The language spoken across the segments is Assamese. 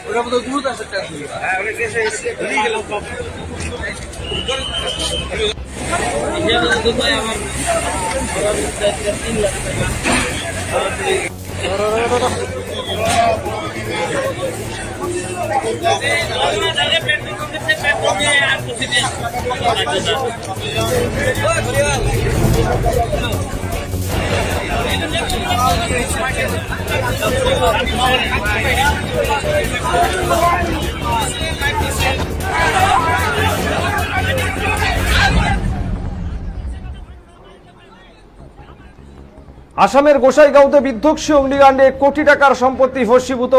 ওটা তো দূর আছে হ্যাঁ অনেক এসে ভুলে গেল সব আসামের গোসাইগাঁওতে বিধ্বংসী অগ্নিকাণ্ডে কোটি টাকার সম্পত্তি ভস্মীভূত।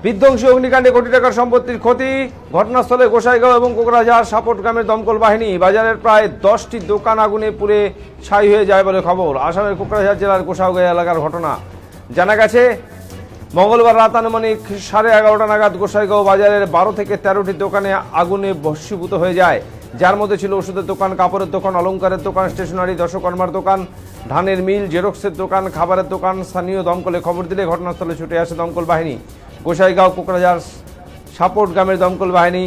বিধ্বংসী অগ্নিকাণ্ডে কোটি টাকার সম্পত্তির ক্ষতি। ঘটনাস্থলে গোসাইগাঁও এবং কোকরাঝাড় সাপট গ্রামের দমকল বাহিনী। বাজারের প্রায় 10টি দোকান আগুনে পুড়ে ছাই হয়ে যায় বলে খবর। আসামের কোকরাঝাড় জেলার গোসাইগাঁও এলাকার ঘটনা। জানা গেছে মঙ্গলবার রাত আনুমানিক 11:30 নাগাদ গোসাইগাঁও বাজারের 12 থেকে 13টি দোকানে আগুনে ভস্মীভূত হয়ে যায়, যার মধ্যে ছিল ওষুধের দোকান, কাপড়ের দোকান, অলংকারের দোকান, স্টেশনারি, দশকর্মার দোকান, ধানের মিল, জেরক্সের দোকান, খাবারের দোকান। স্থানীয় দমকলে খবর দিলে ঘটনাস্থলে ছুটে আসে দমকল বাহিনী। গোসাইগাঁও কোকরাঝাড় সাপট গ্রামের দমকল বাহিনী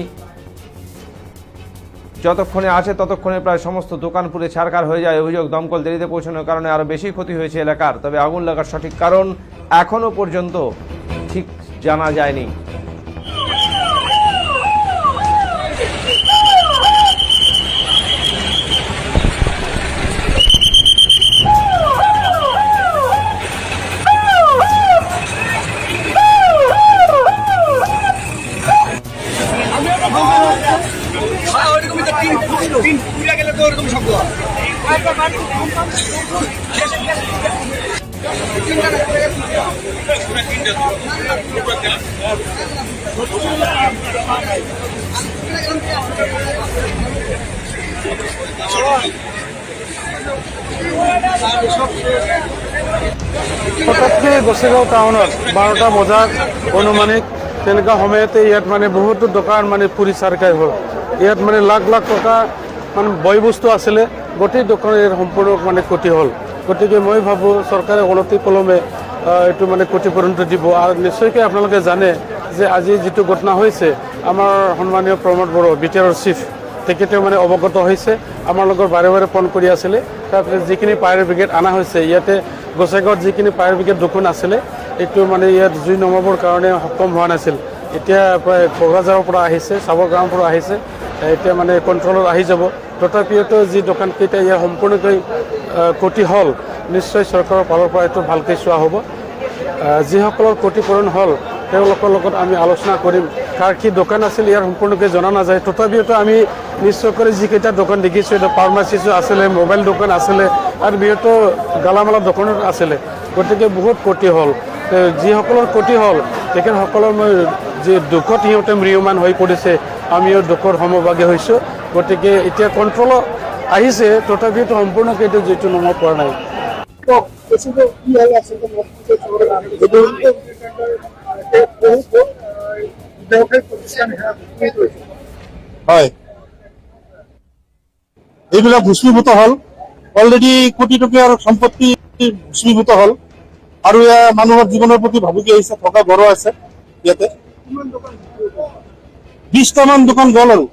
যতক্ষণে আসে ততক্ষণে প্রায় সমস্ত দোকান পুড়ে ছারখার হয়ে যায়। অভিযোগ, দমকল দেরিতে পৌঁছানোর কারণে আরও বেশি ক্ষতি হয়েছে এলাকার। তবে আগুন লাগার সঠিক কারণ এখনও পর্যন্ত ঠিক জানা যায়নি। হঠাৎকে গোসাইগাঁও টাউনত 12টা বজাত অনুমানিক তেনেকুৱা সময়তে ইয়াত মানে বহুতো দোকান মানে পুৰি চাৰখাই হ'ল। ইয়াত মানে লাখ লাখ টকা মানে বয় বস্তু আছিলে, গোটেই দোকানের সম্পূৰ্ণ মানে ক্ষতি হ'ল। গতিকে মই ভাবোঁ চৰকাৰে অনতি পলমে এইটো মানে ক্ষতিপূৰণ দিব। আৰু নিশ্চয়কৈ আপোনালোকে জানে যে আজি যিটো ঘটনা হৈছে, আমাৰ সন্মানীয় প্ৰমোদ বড়ো বিটিআৰৰ চিফ তেখেতেও মানে অৱগত হৈছে, আমাৰ লগত বাৰে বাৰে ফোন কৰি আছিলে। তাৰপিছত যিখিনি ফায়াৰ ব্ৰিগেড অনা হৈছে, ইয়াতে গোসাইগাঁৱত যিখিনি ফায়াৰ ব্ৰিগেড দোকান আছিলে এইটো মানে ইয়াত জুই নমাবৰ কাৰণে সক্ষম হোৱা নাছিল। এতিয়া প্ৰায় কোকৰাঝাৰৰ পৰা আহিছে, সাপট গ্ৰামৰ পৰা আহিছে, এতিয়া মানে কণ্ট্ৰলত আহি যাব। তথাপিতো যি দোকানকেইটা ইয়াৰ সম্পূৰ্ণকৈ ক্ষতি হ'ল, নিশ্চয় চৰকাৰৰ ফালৰ পৰা এইটো ভালকৈ চোৱা হ'ব। যিসকলৰ ক্ষতিপূৰণ হ'ল তেওঁলোকৰ লগত আমি আলোচনা কৰিম। কাৰ কি দোকান আছিল ইয়াৰ সম্পূৰ্ণকৈ জনা নাযায়। তথাপিতো আমি নিশ্চয়কৈ যিকেইটা দোকান দেখিছোঁ, এইটো ফাৰ্মাচিছো আছিলে, মোবাইল দোকান আছিলে আৰু বৃহৎ গেলামালৰ দোকানত আছিলে। গতিকে বহুত ক্ষতি হ'ল। যিসকলৰ ক্ষতি হ'ল তেখেতসকলৰ মই যি দুখত সিহঁতে ম্ৰিয়মান হৈ পৰিছে, আমিও দুখৰ সমভাগী হৈছোঁ। গতিকে এতিয়া কণ্ট্ৰলত আহিছে, তথাপিতো সম্পূৰ্ণকৈ এইটো যিটো নমাব পৰা নাই। হয়, এইবিলাক ভস্মীভূত হ'ল। অলৰেডি কোটি টকীয়াৰ সম্পত্তি ভস্মীভূত হ'ল আৰু এয়া মানুহৰ জীৱনৰ প্ৰতি ভাবুকি আহিছে। থকা ঘৰো আছে ইয়াতে, 20টামান দোকান গ'ল আৰু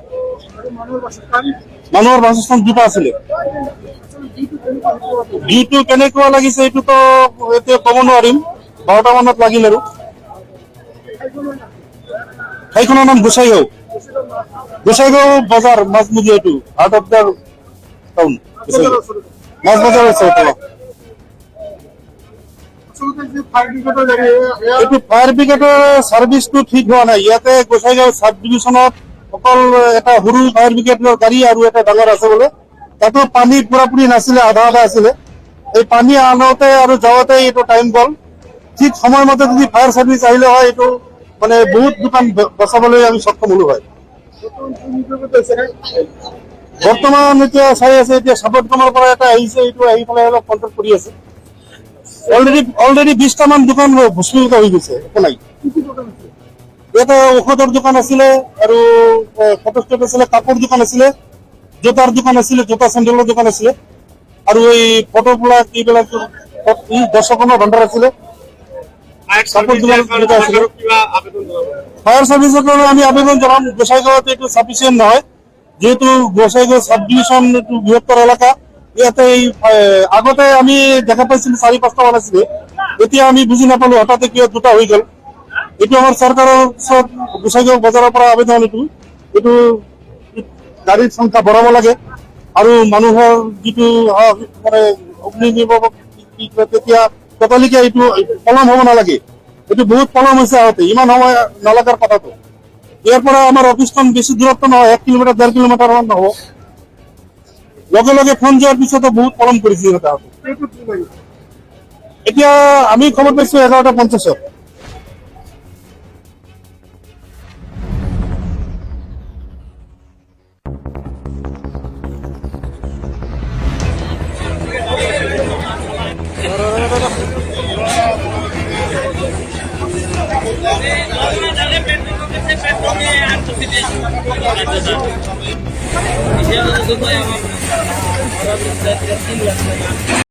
মানুহৰ বাসস্থান 2টা আছিলে। ভিউটো কেনেকুৱা লাগিছে এইটোতো এতিয়া ক'ব নোৱাৰিম। 12টা মানত লাগিল আৰু। ঠাইখনৰ নাম গোসাইগাঁও। গোসাইগাঁও বজাৰ মাজমজিয়া, এইটো হাৰ্ট অফ দ্য টাউন। মাছ বজাৰ আছে। এইটো ফায়াৰ ব্ৰিগেডৰ ছাৰ্ভিচটো ঠিক হোৱা নাই। ইয়াতে গোসাইগাঁও চাব ডিভিশ্যনত অকল এটা সৰু ফায়াৰ ব্ৰিগেডৰ গাড়ী আৰু এটা ডাঙৰ আছে বোলে। তাতো পানী পুৰাপুৰি নাছিলে, আধা আধা আছিলে। এই পানী আনোতে আৰু যাওঁতে এইটো টাইম গ'ল। ঠিক সময়মতে যদি ফায়াৰ ছাৰ্ভিচ আহিলে হয়, এইটো মানে বহুত দোকান বচাবলৈ আমি সক্ষম হলো হয়। বৰ্তমান এতিয়া চাই আছে, এতিয়া সাপট গ্ৰামৰ পৰা এটা আহিছে, এইটো আহি পেলাই অলপ কণ্ট্ৰল কৰি আছে। অলৰেডি 20টামান দোকান ভস্মীভূত হৈ গৈছে, একো নাই। ইয়াতে ঔষধৰ দোকান আছিলে আৰু ফটোষ্টেট আছিলে, কাপোৰ দোকান আছিলে, জোতাৰ দোকান আছিলে, জোতা চেণ্ডেলৰ দোকান আছিলে আৰু এই ফটোবিলাক এইবিলাক দৰ্শকৰ ভাণ্ডাৰ আছিলে। সাপোর্ট দেওয়ার কথা ছিল। ফায়ার সার্ভিসের কারণে আমি আবেদন জানাম, গোসাইগাঁওতে একটু সাফিসিয়েন্ট নয়, যেহেতু গোসাইগাঁও সাব ডিভিশন একটু বৃহত্তর এলাকা। ইয়াতে এই আগতে আমি দেখা পাইছিলো 4-5টা বানাইছিল, এতিয়া আমি বুঝি নাপালো হঠাৎ কিয় 2টা হৈ গ'ল। এইটো আমাৰ চৰকাৰৰ ওচৰত গোসাইগাঁও বজাৰৰ পৰা আবেদন, এইটো গাড়ীৰ সংখ্যা বঢ়াব লাগে আৰু মানুহৰ যিটো মানে অগ্নি নিৰ্বাপক তেতিয়া ততালিকে এইটো পলম হ'ব নালাগে। এইটো বহুত পলম হৈছে আগতে, ইমান সময় নালাগাৰ কথাটো। ইয়াৰ পৰা আমাৰ অফিচখন বেছি দূৰত্ব নহয়, 1 কিলোমিটাৰ 1.5 কিলোমিটাৰ মান হ'ব। লগে লগে ফোন যোৱাৰ পিছতো বহুত পলম কৰিছে সিহঁতে। এতিয়া আমি খবৰ পাইছো 11:50।